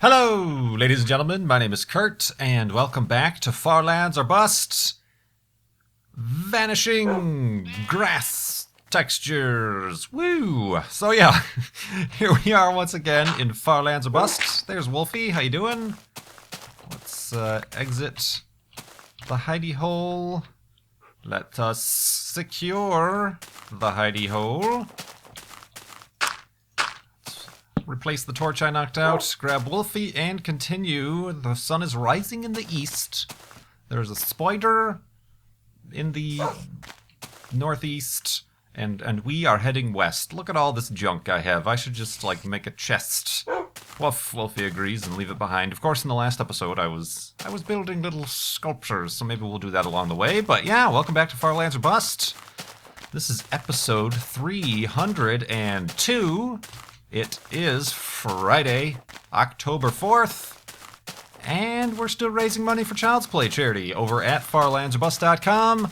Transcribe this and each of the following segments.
Hello, ladies and gentlemen. My name is Kurt, and welcome back to Far Lands or Bust. Vanishing grass textures. Woo! So yeah, here we are once again in Far Lands or Bust. There's Wolfie. How you doing? Let's exit the hidey hole. Let us secure the hidey hole. Replace the torch I knocked out, grab Wolfie, and continue. The sun is rising in the east. There's a spider in the northeast, and we are heading west. Look at all this junk I have. I should just, like, make a chest. Wolfie agrees and leave it behind. Of course, in the last episode, I was building little sculptures, so maybe we'll do that along the way. But yeah, welcome back to Far Lands or Bust. This is episode 302. It is Friday, October 4th, and we're still raising money for Child's Play charity over at farlandsorbust.com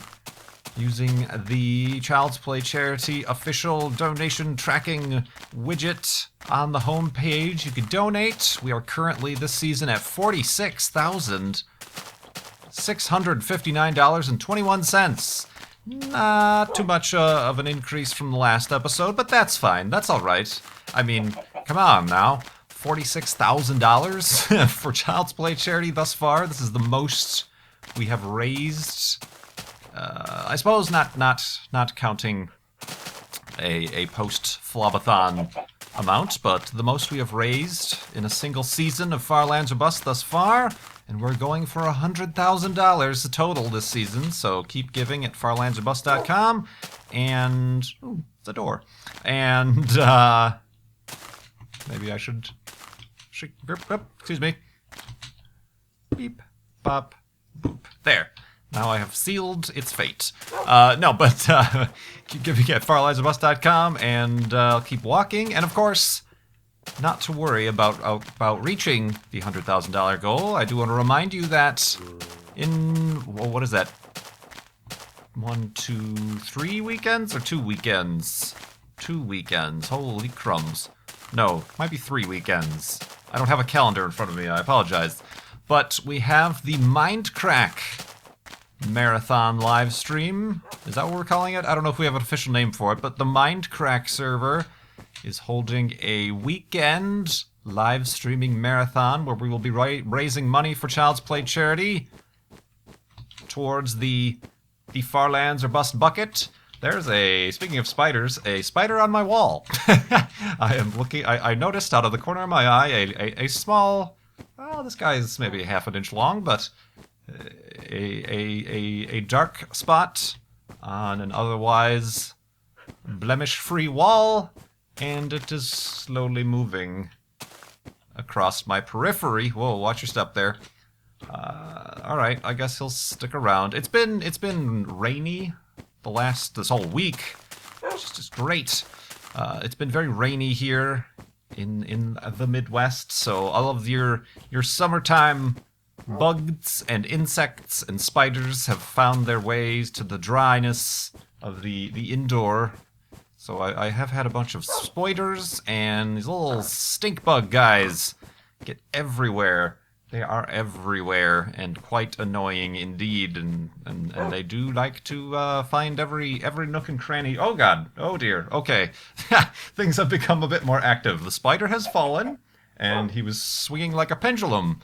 using the Child's Play charity official donation tracking widget on the home page. You can donate. We are currently this season at $46,659.21. Not too much of an increase from the last episode, but that's fine. That's all right. I mean, come on now. $46,000 for Child's Play charity thus far. This is the most we have raised. I suppose not counting a post-flobathon amount, but the most we have raised in a single season of Far Lands or Bust thus far. And we're going for $100,000 total this season, so keep giving at farlandsorbust.com. And ooh, it's a door. And maybe I should excuse me. Beep, bop, boop. There. Now I have sealed its fate. Keep giving at farlandsorbust.com, and I'll keep walking. And of course, not to worry about reaching the $100,000 goal. I do want to remind you that what is that? 1, 2, 3 weekends or 2 weekends? 2 weekends. Holy crumbs. No, might be 3 weekends. I don't have a calendar in front of me. I apologize. But we have the Mindcrack Marathon live stream. Is that what we're calling it? I don't know if we have an official name for it, but the Mindcrack server is holding a weekend live streaming marathon where we will be raising money for Child's Play charity towards the Far Lands or Bust bucket. There's speaking of spiders, a spider on my wall. I noticed out of the corner of my eye a small, this guy is maybe half an inch long, but a dark spot on an otherwise blemish-free wall. And it is slowly moving across my periphery. Whoa, watch your step there. Alright, I guess he'll stick around. It's been rainy this whole week. Which is just great. It's been very rainy here in the Midwest, so all of your summertime bugs and insects and spiders have found their ways to the dryness of the indoor. So I have had a bunch of spiders, and these little stink bug guys get everywhere. They are everywhere, and quite annoying indeed, and they do like to find every nook and cranny. Oh god, oh dear, okay. Things have become a bit more active. The spider has fallen, and he was swinging like a pendulum.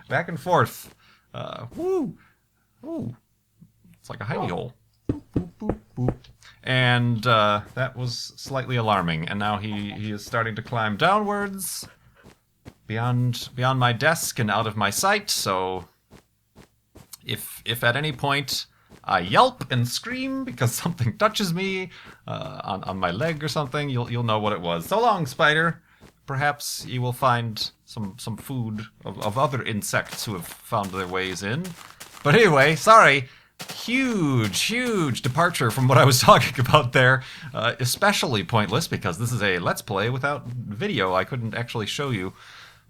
Back and forth. Woo! Ooh. It's like a hidey hole. Boop, boop, boop, boop. And that was slightly alarming. And now he is starting to climb downwards beyond my desk and out of my sight. So if at any point I yelp and scream because something touches me on my leg or something, you'll know what it was. So long, spider. Perhaps you will find some food of other insects who have found their ways in. But anyway, sorry. Huge departure from what I was talking about there. Especially pointless because this is a Let's Play without video. I couldn't actually show you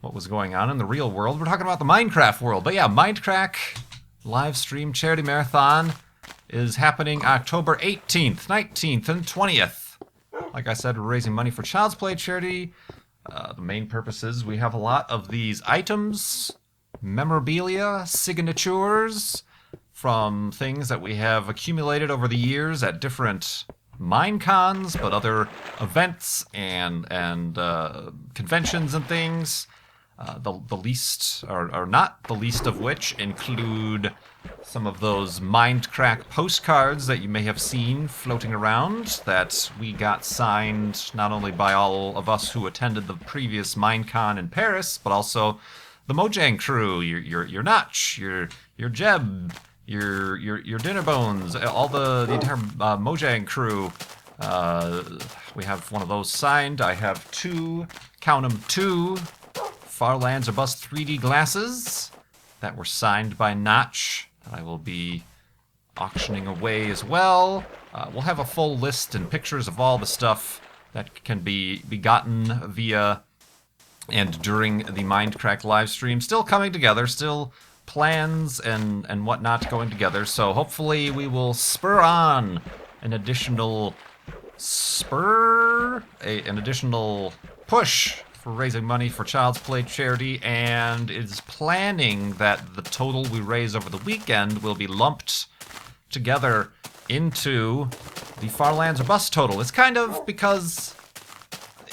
what was going on in the real world. We're talking about the Minecraft world. But yeah, Mindcrack live stream charity marathon is happening October 18th, 19th, and 20th. Like I said, we're raising money for Child's Play charity. The main purpose is we have a lot of these items, memorabilia, signatures from things that we have accumulated over the years at different Minecons, but other events and conventions and things. The least, or not the least of which, include some of those Mindcrack postcards that you may have seen floating around that we got signed not only by all of us who attended the previous Minecon in Paris, but also the Mojang crew, your Notch, your Jeb, your Dinner Bones, all the entire Mojang crew. We have one of those signed. I have two, count 'em, two Far Lands or Bust 3D glasses that were signed by Notch that I will be auctioning away as well. We'll have a full list and pictures of all the stuff that can be gotten via and during the Mindcrack live stream. Still coming together, still plans and whatnot going together. So hopefully we will spur on an additional an additional push for raising money for Child's Play charity, and is planning that the total we raise over the weekend will be lumped together into the Far Lands or Bust total. It's kind of because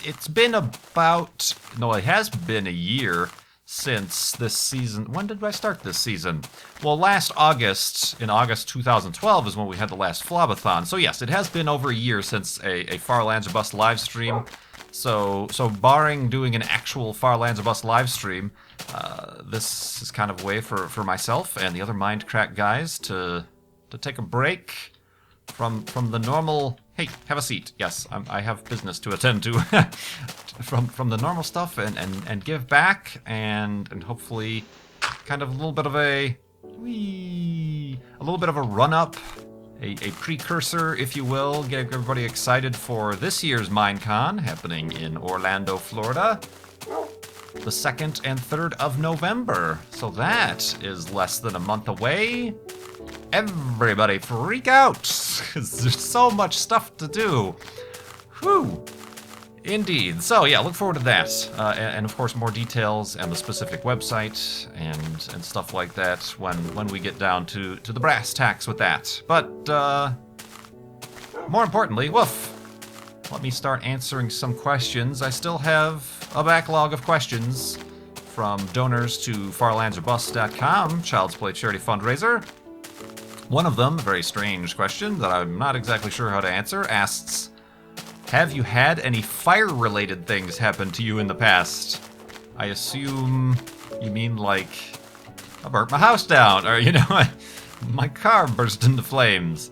it's been about, no, it has been a year since this season. When did I start this season? Well, last August, in August 2012, is when we had the last Flobathon. So yes, it has been over a year since a Far Lands or Bust live stream. So barring doing an actual Far Lands or Bust live stream, this is kind of a way for myself and the other Mindcrack guys to take a break from the normal. Hey, have a seat. Yes, I have business to attend to. from the normal stuff and give back and hopefully kind of a little bit of a run up, a precursor, if you will, get everybody excited for this year's Minecon happening in Orlando, Florida, the 2nd and 3rd of November. So that is less than a month away. Everybody freak out, 'cause there's so much stuff to do. Whew. Indeed. So yeah, look forward to that. And of course more details and the specific website and stuff like that when we get down to the brass tacks with that. But more importantly, woof, let me start answering some questions. I still have a backlog of questions from donors to farlandsorbust.com, Child's Play charity fundraiser. One of them, a very strange question that I'm not exactly sure how to answer, asks, have you had any fire-related things happen to you in the past? I assume you mean like, I burnt my house down, or, you know, my car burst into flames.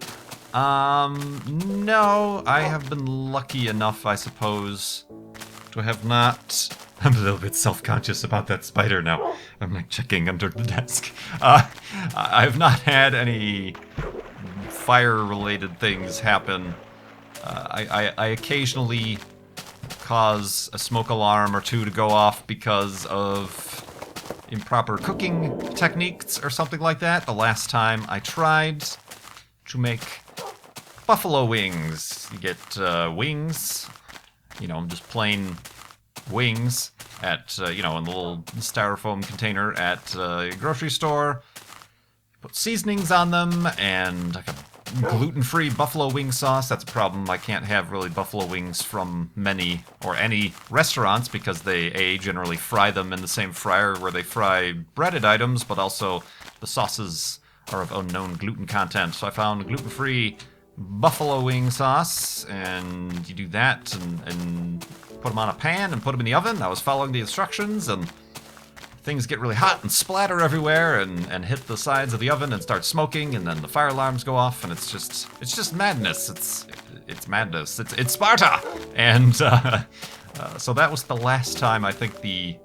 No, I have been lucky enough, I suppose, to have not. I'm a little bit self-conscious about that spider now. I'm like checking under the desk. I've not had any fire-related things happen. I occasionally cause a smoke alarm or two to go off because of improper cooking techniques or something like that. The last time I tried to make buffalo wings. You get wings, you know, just plain wings at, you know, in the little styrofoam container at a grocery store. Put seasonings on them and like a gluten-free buffalo wing sauce. That's a problem. I can't have really buffalo wings from many or any restaurants because they generally fry them in the same fryer where they fry breaded items, but also the sauces are of unknown gluten content. So I found gluten-free buffalo wing sauce, and you do that and put them on a pan and put them in the oven. I was following the instructions, and things get really hot and splatter everywhere and hit the sides of the oven and start smoking, and then the fire alarms go off, and it's just madness. It's madness. It's Sparta. And so that was the last time I think the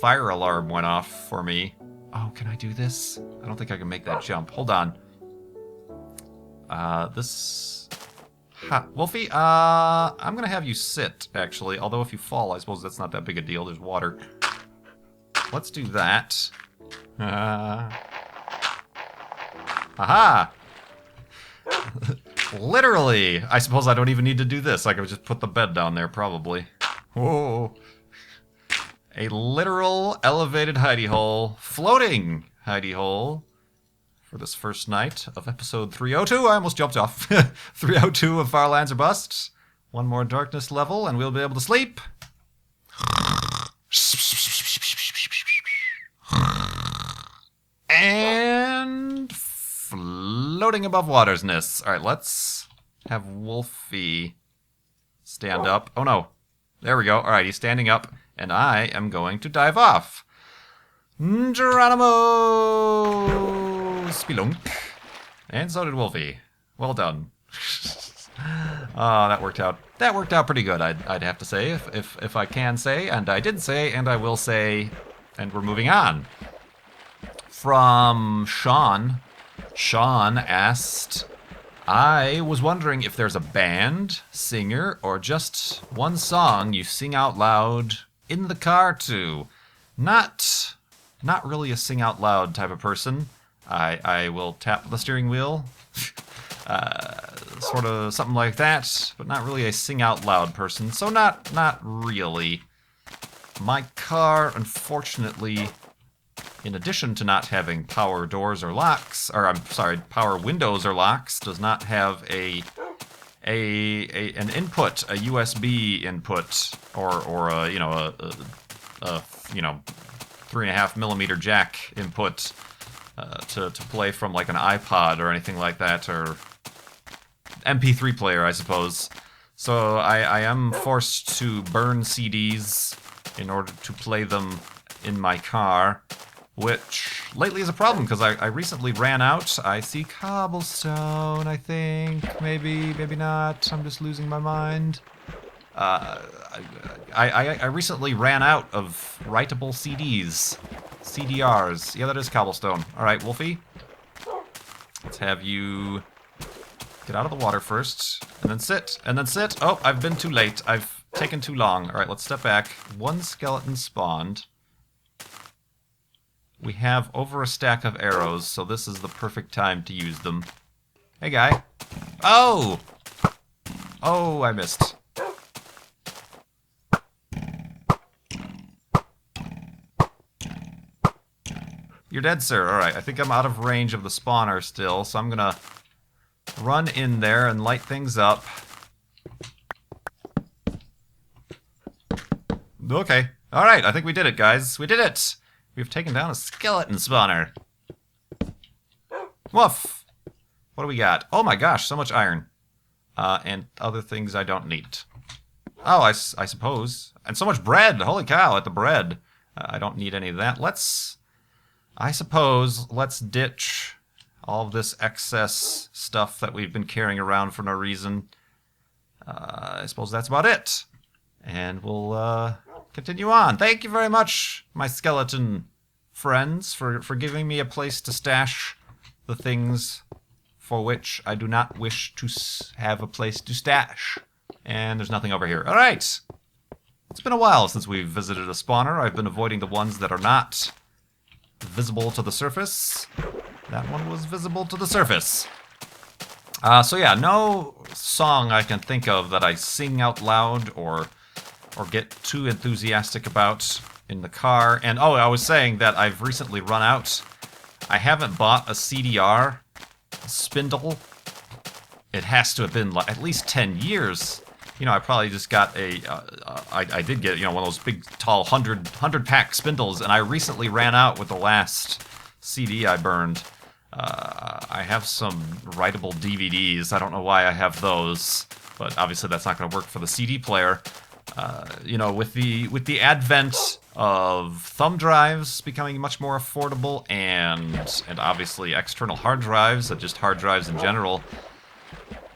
fire alarm went off for me. Oh, can I do this? I don't think I can make that jump. Hold on. Wolfie, I'm gonna have you sit, actually. Although if you fall, I suppose that's not that big a deal. There's water. Let's do that. Aha! Literally! I suppose I don't even need to do this. I could just put the bed down there, probably. Whoa. A literal elevated hidey hole, floating hidey hole for this first night of episode 302. I almost jumped off. 302 of Far Lands or Busts. One more darkness level and we'll be able to sleep. And floating above watersness. Alright, let's have Wolfie stand up. Oh no. There we go. Alright, he's standing up. And I am going to dive off. Geronimo! Spelunk. And so did Wolfie. Well done. Oh, that worked out. That worked out pretty good, I'd have to say, if I can say, and I did say, and I will say, and we're moving on. From Sean. Sean asked, I was wondering if there's a band, singer, or just one song you sing out loud in the car to. Not really a sing out loud type of person. I will tap the steering wheel. Sort of something like that, but not really a sing out loud person. So not really. My car, unfortunately, in addition to not having power doors or locks, or I'm sorry, power windows or locks, does not have an input, a USB input, or a 3.5 millimeter jack input to play from like an iPod or anything like that, or MP3 player, I suppose. So I am forced to burn CDs in order to play them in my car, which lately is a problem because I recently ran out. I see cobblestone, I think. Maybe not. I'm just losing my mind. I recently ran out of writable CDs. CDRs. Yeah, that is cobblestone. Alright, Wolfie. Let's have you get out of the water first. And then sit. And then sit. Oh, I've been too late. I've taken too long. Alright, let's step back. One skeleton spawned. We have over a stack of arrows, so this is the perfect time to use them. Hey, guy. Oh! Oh, I missed. You're dead, sir. Alright, I think I'm out of range of the spawner still, so I'm gonna run in there and light things up. Okay. Alright, I think we did it, guys. We did it! We've taken down a skeleton spawner. Woof! What do we got? Oh my gosh, so much iron. And other things I don't need. Oh, I suppose. And so much bread! Holy cow, at the bread. I don't need any of that. I suppose, let's ditch all of this excess stuff that we've been carrying around for no reason. I suppose that's about it. And we'll continue on. Thank you very much, my skeleton friends, for giving me a place to stash the things for which I do not wish to have a place to stash. And there's nothing over here. All right. It's been a while since we've visited a spawner. I've been avoiding the ones that are not visible to the surface. That one was visible to the surface. So yeah, no song I can think of that I sing out loud or get too enthusiastic about in the car. And oh, I was saying that I've recently run out. I haven't bought a CDR spindle. It has to have been like at least 10 years. You know, I probably just got I did get, one of those big, tall 100 pack spindles, and I recently ran out with the last CD I burned. I have some writable DVDs. I don't know why I have those, but obviously that's not going to work for the CD player. With the advent of thumb drives becoming much more affordable, and obviously external hard drives, just hard drives in general,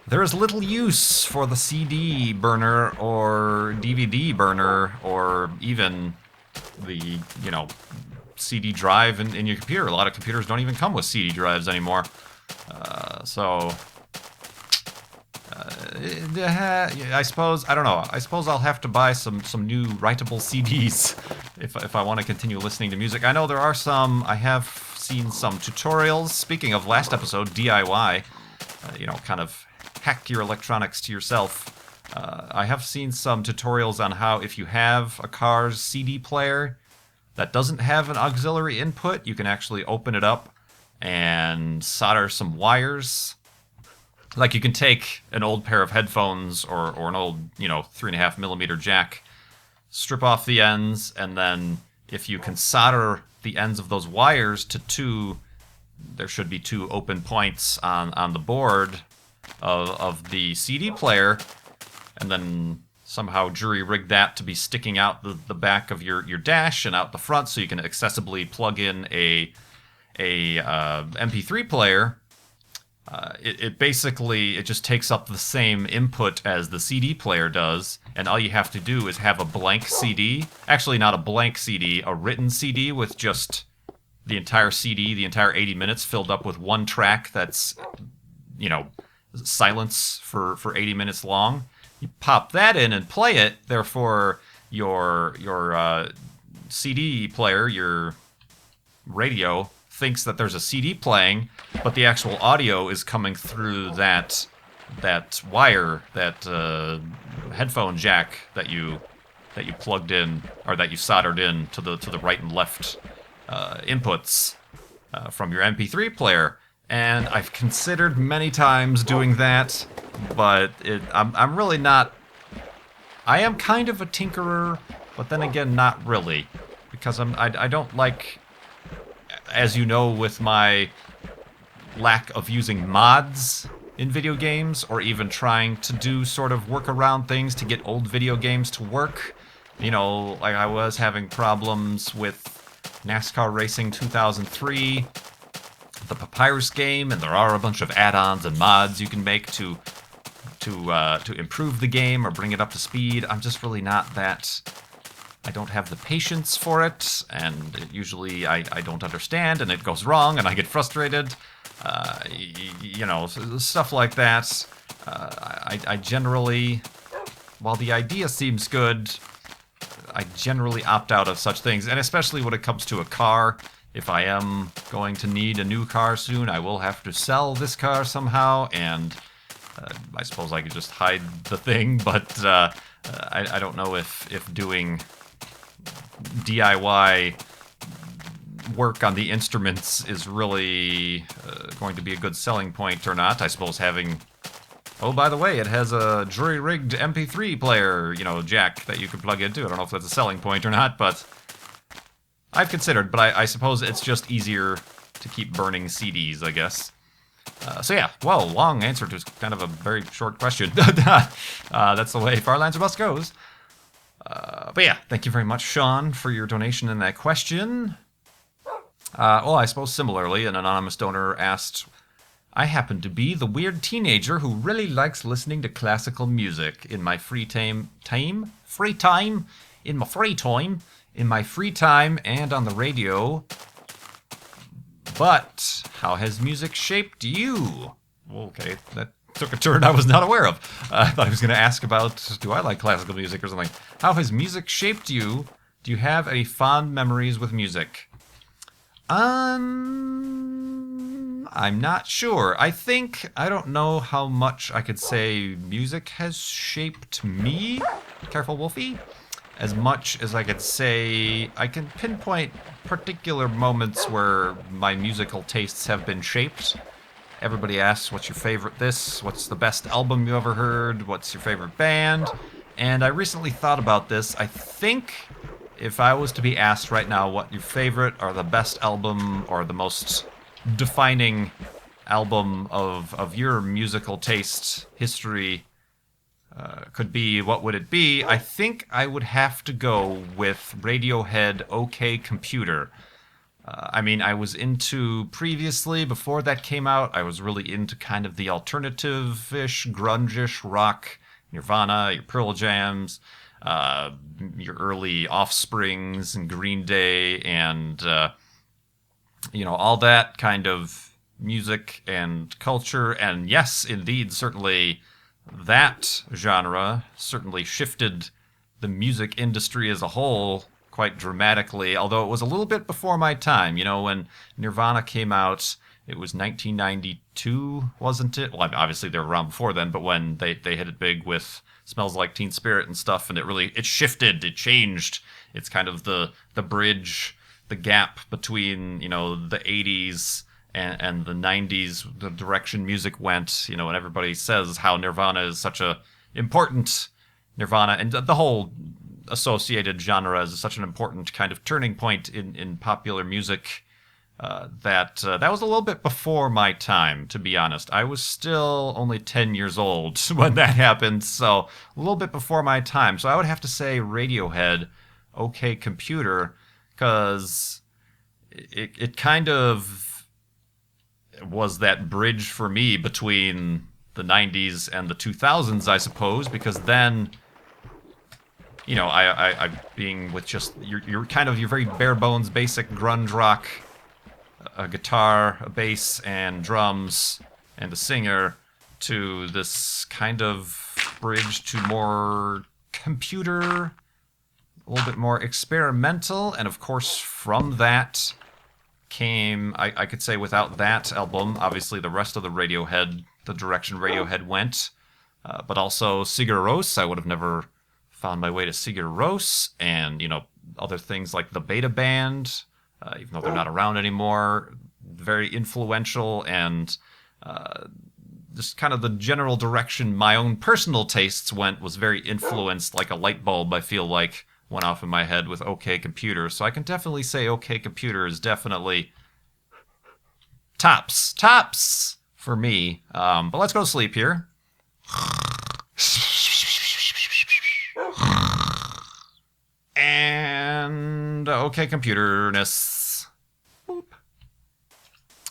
there is little use for the CD burner or DVD burner or even the, CD drive in your computer. A lot of computers don't even come with CD drives anymore. I suppose, I don't know. I suppose I'll have to buy some new writable CDs if I want to continue listening to music. I know there are some, I have seen some tutorials. Speaking of last episode, DIY, kind of hack your electronics to yourself. I have seen some tutorials on how if you have a car's CD player that doesn't have an auxiliary input, you can actually open it up and solder some wires. Like you can take an old pair of headphones or an old, 3.5mm jack, strip off the ends, and then if you can solder the ends of those wires to there should be two open points on the board of the CD player, and then somehow jury rig that to be sticking out the back of your dash and out the front, so you can accessibly plug in a MP3 player. It basically just takes up the same input as the CD player does, and all you have to do is have a blank CD. Actually, not a blank CD, a written CD with just the entire CD, the entire 80 minutes filled up with one track that's, silence for 80 minutes long. You pop that in and play it. Therefore, your CD player, your radio, thinks that there's a CD playing, but the actual audio is coming through that wire, that headphone jack that you plugged in, or that you soldered in to the right and left inputs from your MP3 player. And I've considered many times doing that, but I'm really not. I am kind of a tinkerer, but then again, not really, because I don't like, as you know, with my lack of using mods in video games, or even trying to do sort of workaround things to get old video games to work. Like I was having problems with NASCAR Racing 2003, the Papyrus game, and there are a bunch of add-ons and mods you can make to improve the game or bring it up to speed. I'm just really not that. I don't have the patience for it, and usually I don't understand, and it goes wrong, and I get frustrated. Stuff like that. I generally, while the idea seems good, I generally opt out of such things, and especially when it comes to a car. If I am going to need a new car soon, I will have to sell this car somehow, and I suppose I could just hide the thing, but I don't know if doing DIY work on the instruments is really going to be a good selling point or not. I suppose having... Oh, by the way, it has a jury-rigged MP3 player, jack that you could plug into. I don't know if that's a selling point or not, but I've considered. But I suppose it's just easier to keep burning CDs, I guess. So yeah, well, long answer to kind of a very short question. That's the way Farlands or Bust goes. But yeah, thank you very much, Sean, for your donation in that question. Well, I suppose similarly, an anonymous donor asked, I happen to be the weird teenager who really likes listening to classical music in my free time, and on the radio. But how has music shaped you? Okay, that took a turn I was not aware of. I thought he was going to ask about, do I like classical music or something? How has music shaped you? Do you have any fond memories with music? I'm not sure. I don't know how much I could say music has shaped me. Careful, Wolfie. As much as I could say, I can pinpoint particular moments where my musical tastes have been shaped. Everybody asks, what's your favorite this? What's the best album you ever heard? What's your favorite band? And I recently thought about this. I think if I was to be asked right now what your favorite or the best album or the most defining album of your musical taste history could be, what would it be? I think I would have to go with Radiohead OK Computer. I was into previously, before that came out, I was really into kind of the alternative-ish, grunge-ish rock, Nirvana, your Pearl Jams, your early Offsprings and Green Day, and, all that kind of music and culture. And yes, indeed, certainly that genre certainly shifted the music industry as a whole quite dramatically, although it was a little bit before my time. You know, when Nirvana came out, it was 1992, wasn't it? Well, obviously they were around before then, but when they hit it big with Smells Like Teen Spirit and stuff, and it shifted, it changed. It's kind of the bridge, the gap between, you know, the 80s and the 90s, the direction music went, you know, and everybody says how Nirvana is such a important Nirvana and the whole associated genre is such an important kind of turning point in popular music that was a little bit before my time, to be honest. I was still only 10 years old when that happened, so a little bit before my time. So I would have to say Radiohead, OK Computer, because it kind of was that bridge for me between the 90s and the 2000s, I suppose, because then, you know, I being with just you're kind of your very bare bones basic grunge rock, a guitar, a bass, and drums, and a singer, to this kind of bridge to more computer, a little bit more experimental, and of course from that came, I could say without that album, obviously the rest of the Radiohead, the direction Radiohead went, but also Sigur Rós, I would have never found my way to Sigur Rós, and, you know, other things like the Beta Band, even though they're not around anymore, very influential, and just kind of the general direction my own personal tastes went was very influenced, like a light bulb, I feel like, went off in my head with OK Computer. So I can definitely say OK Computer is definitely tops for me. But let's go to sleep here. And OK Computerness. Boop.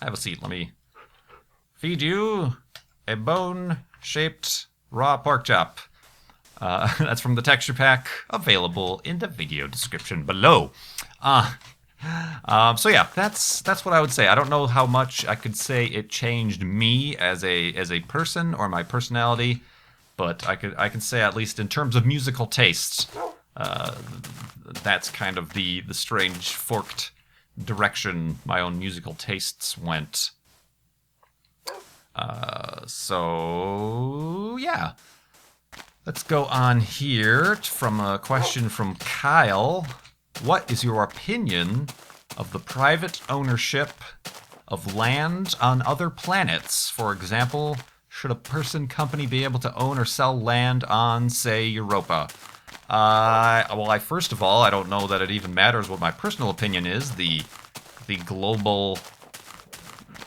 Have a seat. Let me feed you a bone-shaped raw pork chop. That's from the texture pack, available in the video description below. So yeah, that's what I would say. I don't know how much I could say it changed me as a person or my personality, but I can say at least in terms of musical tastes, that's kind of the strange forked direction my own musical tastes went. So yeah. Let's go on here from a question from Kyle. What is your opinion of the private ownership of land on other planets? For example, should a person company be able to own or sell land on, say, Europa? Well, first of all, I don't know that it even matters what my personal opinion is. The global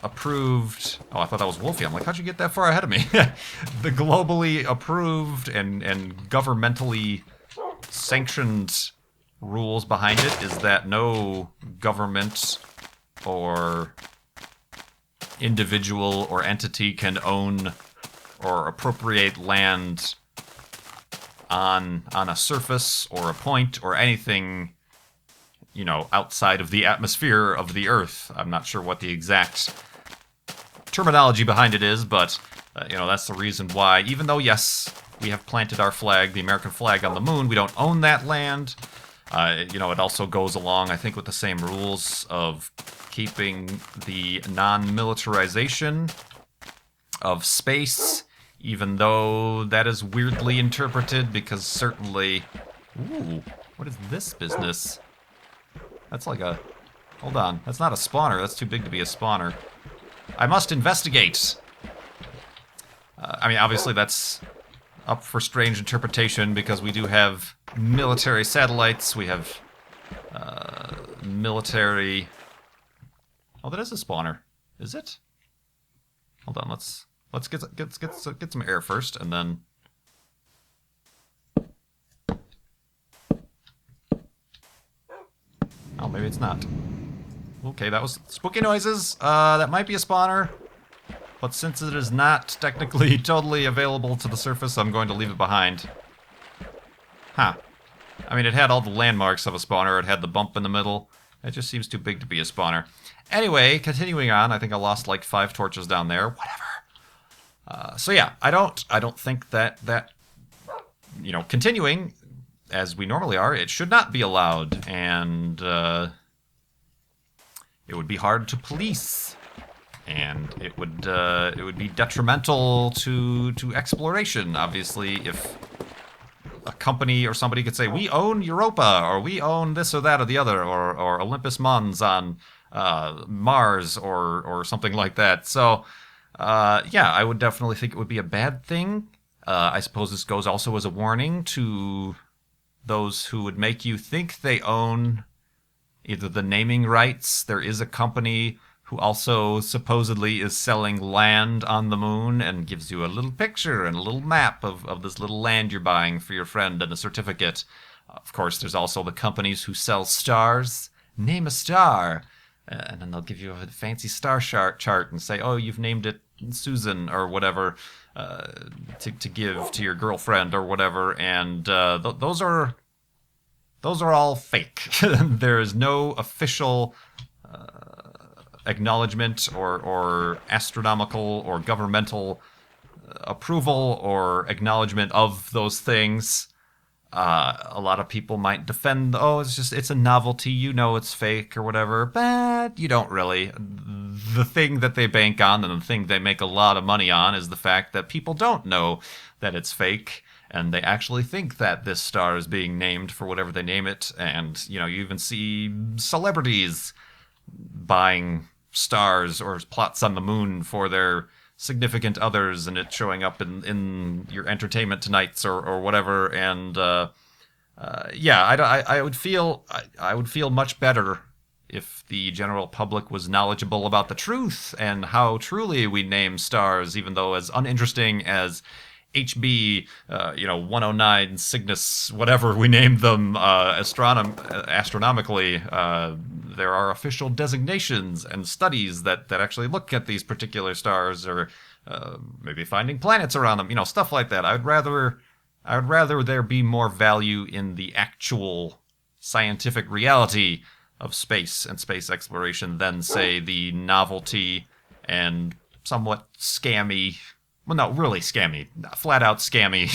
approved... Oh, I thought that was Wolfie. I'm like, how'd you get that far ahead of me? The globally approved and governmentally sanctioned rules behind it is that no government or individual or entity can own or appropriate land on a surface or a point or anything, you know, outside of the atmosphere of the Earth. I'm not sure what the exact terminology behind it is, but you know, that's the reason why, even though yes, we have planted our flag, the American flag, on the moon, we don't own that land. You know, it also goes along, I think, with the same rules of keeping the non-militarization of space, even though that is weirdly interpreted, because certainly... Ooh, what is this business? That's like a... Hold on, that's not a spawner, that's too big to be a spawner. I must investigate. I mean, obviously that's up for strange interpretation because we do have military satellites. We have military... Oh, that is a spawner. Is it? Hold on, let's get some air first, and then... Oh, maybe it's not. Okay, that was spooky noises. That might be a spawner. But since it is not technically totally available to the surface, I'm going to leave it behind. Huh. I mean, it had all the landmarks of a spawner. It had the bump in the middle. It just seems too big to be a spawner. Anyway, continuing on, I think I lost like 5 torches down there. Whatever. So yeah, I don't think that you know, continuing as we normally are, it should not be allowed, and it would be hard to police, and it would be detrimental to exploration. Obviously, if a company or somebody could say, we own Europa, or we own this or that or the other, or Olympus Mons on Mars, or something like that. So, yeah, I would definitely think it would be a bad thing. I suppose this goes also as a warning to those who would make you think they own either the naming rights. There is a company who also supposedly is selling land on the moon and gives you a little picture and a little map of this little land you're buying for your friend and a certificate. Of course, there's also the companies who sell stars. Name a star. And then they'll give you a fancy star chart and say, oh, you've named it Susan or whatever, to give to your girlfriend or whatever. And those are all fake. There is no official acknowledgement or astronomical or governmental approval or acknowledgement of those things. A lot of people might defend, it's a novelty, it's fake or whatever, but you don't really. The thing that they bank on and the thing they make a lot of money on is the fact that people don't know that it's fake, and they actually think that this star is being named for whatever they name it. And, you even see celebrities buying stars or plots on the moon for their significant others, and it showing up in your entertainment tonights or whatever. And I would feel much better if the general public was knowledgeable about the truth and how truly we name stars, even though as uninteresting as HB 109 Cygnus, whatever we named them astronomically, there are official designations and studies that actually look at these particular stars, or maybe finding planets around them, stuff like that. I would rather there be more value in the actual scientific reality of space and space exploration than, say, the novelty and somewhat scammy, well, no, really scammy, flat out scammy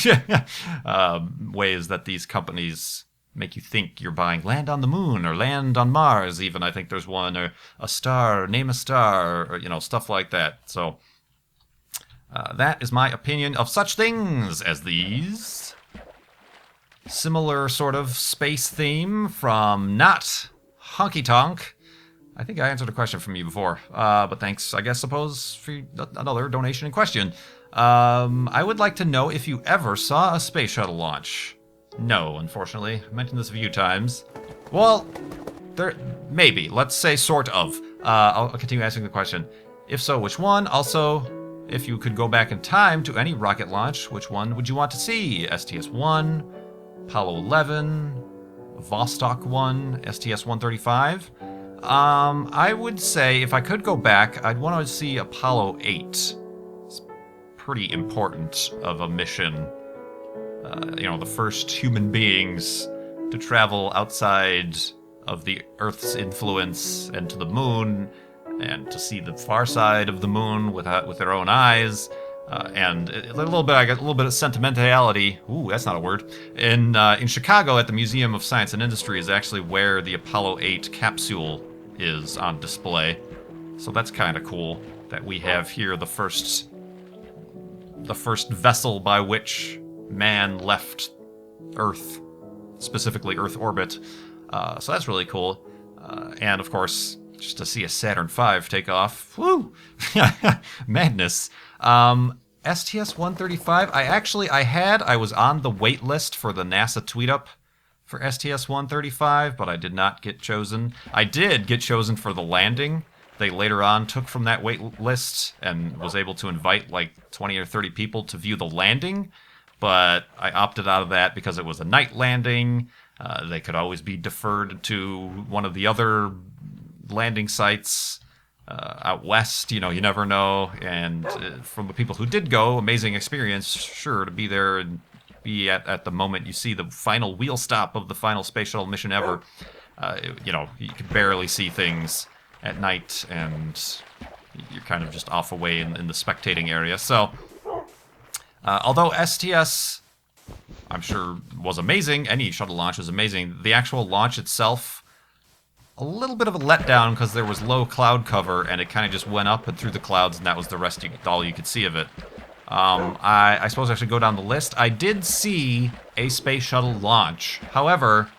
ways that these companies make you think you're buying land on the moon or land on Mars. Even, I think there's one, or a star, name a star, or, stuff like that. So that is my opinion of such things as these. Similar sort of space theme from Not Honky Tonk. I think I answered a question from you before, but thanks, I suppose, for another donation in question. I would like to know if you ever saw a space shuttle launch. No, unfortunately. I mentioned this a few times. Well, maybe. Let's say sort of. I'll continue asking the question. If so, which one? Also, if you could go back in time to any rocket launch, which one would you want to see? STS-1, Apollo 11, Vostok 1, STS-135? I would say if I could go back, I'd want to see Apollo 8. It's pretty important of a mission. The first human beings to travel outside of the Earth's influence and to the moon, and to see the far side of the moon with their own eyes. And I got a little bit of sentimentality. Ooh, that's not a word. In Chicago, at the Museum of Science and Industry, is actually where the Apollo 8 capsule is on display. So that's kind of cool that we have here the first vessel by which man left Earth, specifically Earth orbit. So that's really cool. And of course, just to see a Saturn V take off, woo, madness. STS-135, I was on the wait list for the NASA tweet up for STS-135, but I did not get chosen. I did get chosen for the landing. They later on took from that wait list and was able to invite like 20 or 30 people to view the landing, but I opted out of that because it was a night landing. They could always be deferred to one of the other landing sites out west. You never know. And from the people who did go, amazing experience, sure, to be there and be at the moment you see the final wheel stop of the final space shuttle mission ever. You can barely see things at night, and you're kind of just off away in the spectating area. So, although STS, I'm sure was amazing. Any shuttle launch was amazing. The actual launch itself, a little bit of a letdown because there was low cloud cover and it kind of just went up and through the clouds, and that was the rest all you could see of it. I suppose I should go down the list. I did see a space shuttle launch. However,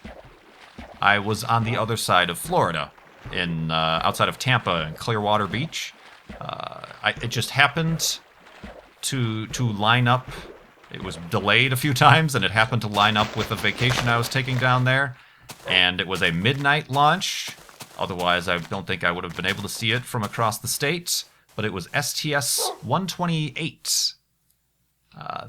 I was on the other side of Florida, in outside of Tampa and Clearwater Beach. It just happened to line up. It was delayed a few times, and it happened to line up with a vacation I was taking down there. And it was a midnight launch. Otherwise, I don't think I would have been able to see it from across the state. But it was STS-128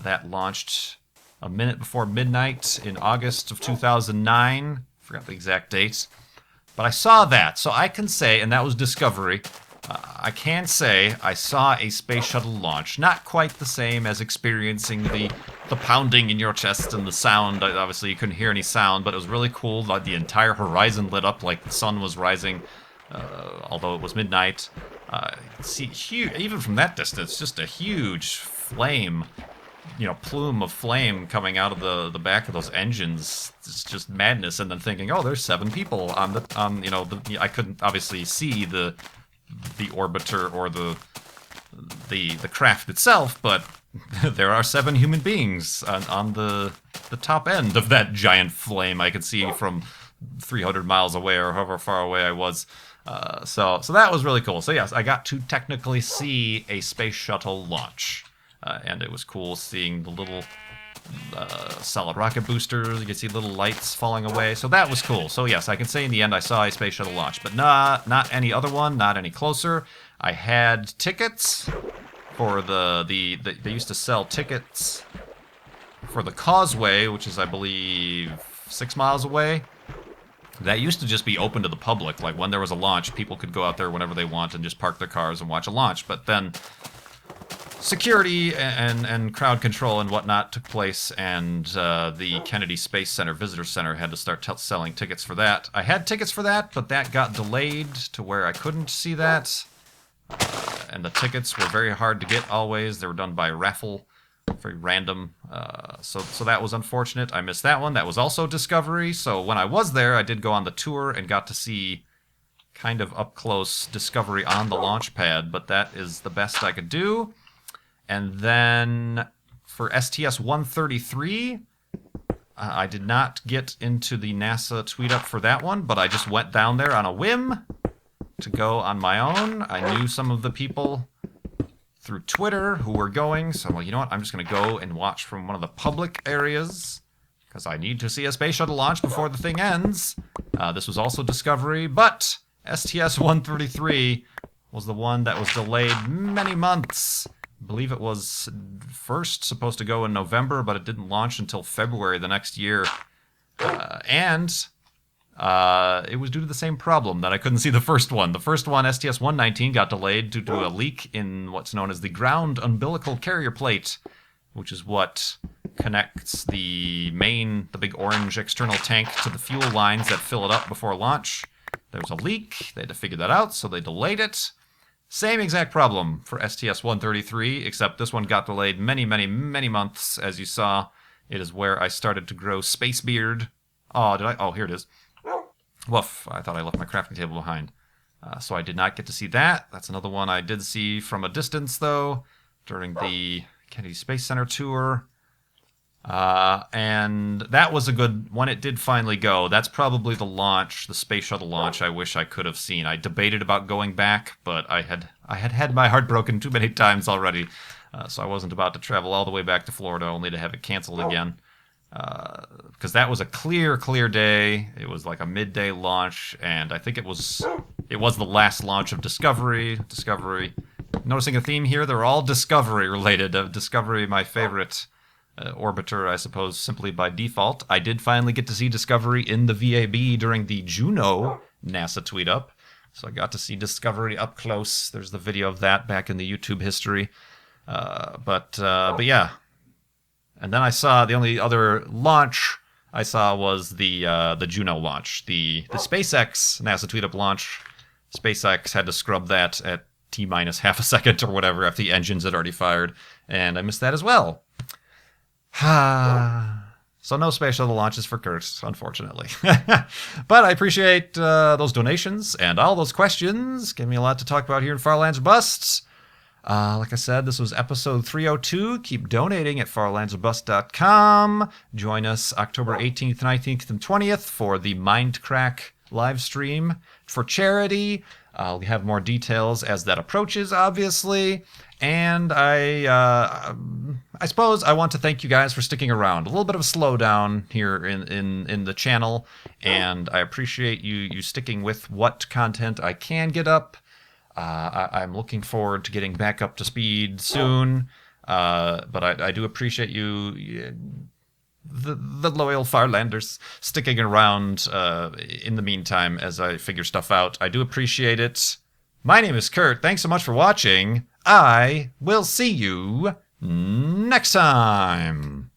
that launched a minute before midnight in August of 2009. Forgot the exact date. But I saw that, so I can say, and that was Discovery, I can say I saw a space shuttle launch. Not quite the same as experiencing the pounding in your chest and the sound. Obviously, you couldn't hear any sound, but it was really cool. Like, the entire horizon lit up like the sun was rising, although it was midnight. See, even from that distance, just a huge flame, plume of flame coming out of the back of those engines. It's just madness. And then thinking, oh, there's 7 people on I couldn't obviously see the orbiter or the craft itself, but there are 7 human beings on the top end of that giant flame. I could see from 300 miles away or however far away I was. So that was really cool. So yes, I got to technically see a space shuttle launch, and it was cool seeing the little solid rocket boosters. You can see little lights falling away. So that was cool. So yes, I can say in the end I saw a space shuttle launch, but not any other one, not any closer. I had tickets for they used to sell tickets for the Causeway, which is, I believe, 6 miles away. That used to just be open to the public. Like, when there was a launch, people could go out there whenever they want and just park their cars and watch a launch. But then security and crowd control and whatnot took place, and the Kennedy Space Center Visitor Center had to start selling tickets for that. I had tickets for that, but that got delayed to where I couldn't see that. And the tickets were very hard to get always. They were done by raffle, very random. So that was unfortunate. I missed that one. That was also Discovery. So when I was there, I did go on the tour and got to see kind of up close Discovery on the launch pad, but that is the best I could do. And then for STS-133, I did not get into the NASA tweet up for that one, but I just went down there on a whim to go on my own. I knew some of the people through Twitter who were going, so I'm like, you know what, I'm just going to go and watch from one of the public areas, because I need to see a space shuttle launch before the thing ends. This was also Discovery, but STS-133 was the one that was delayed many months. I believe it was first supposed to go in November, but it didn't launch until February the next year. And it was due to the same problem that I couldn't see the first one. The first one, STS-119, got delayed due to a leak in what's known as the ground umbilical carrier plate, which is what connects the big orange external tank to the fuel lines that fill it up before launch. There was a leak. They had to figure that out, so they delayed it. Same exact problem for STS-133, except this one got delayed many, many, many months. As you saw, it is where I started to grow space beard. Oh, did I? Oh, here it is. Woof, I thought I left my crafting table behind. So I did not get to see that. That's another one I did see from a distance, though, during the Kennedy Space Center tour. And that was a good one. It did finally go. That's probably the launch, the space shuttle launch, I wish I could have seen. I debated about going back, but I had my heart broken too many times already. So I wasn't about to travel all the way back to Florida only to have it canceled again. Because that was a clear day. It was like a midday launch, and I think it was the last launch of Discovery. Noticing a theme here, they're all Discovery related. Discovery, my favorite orbiter, I suppose, simply by default. I did finally get to see Discovery in the VAB during the Juno NASA tweet up, so I got to see Discovery up close. There's the video of that back in the YouTube history. But yeah. And then I saw the only other launch I saw was the Juno launch, the SpaceX NASA tweet up launch. SpaceX had to scrub that at T-minus half a second or whatever after the engines had already fired, and I missed that as well. So So no space shuttle launches for Kurt, unfortunately. But I appreciate those donations and all those questions. Gave me a lot to talk about here in Farlands Busts. Like I said, this was episode 302. Keep donating at farlandsbust.com. Join us October 18th, 19th, and 20th for the Mindcrack live stream for charity. I'll have more details as that approaches, obviously. And I suppose I want to thank you guys for sticking around. A little bit of a slowdown here in the channel, and I appreciate you sticking with what content I can get up. I'm looking forward to getting back up to speed soon, but I do appreciate you, the loyal Farlanders, sticking around in the meantime as I figure stuff out. I do appreciate it. My name is Kurt. Thanks so much for watching. I will see you next time.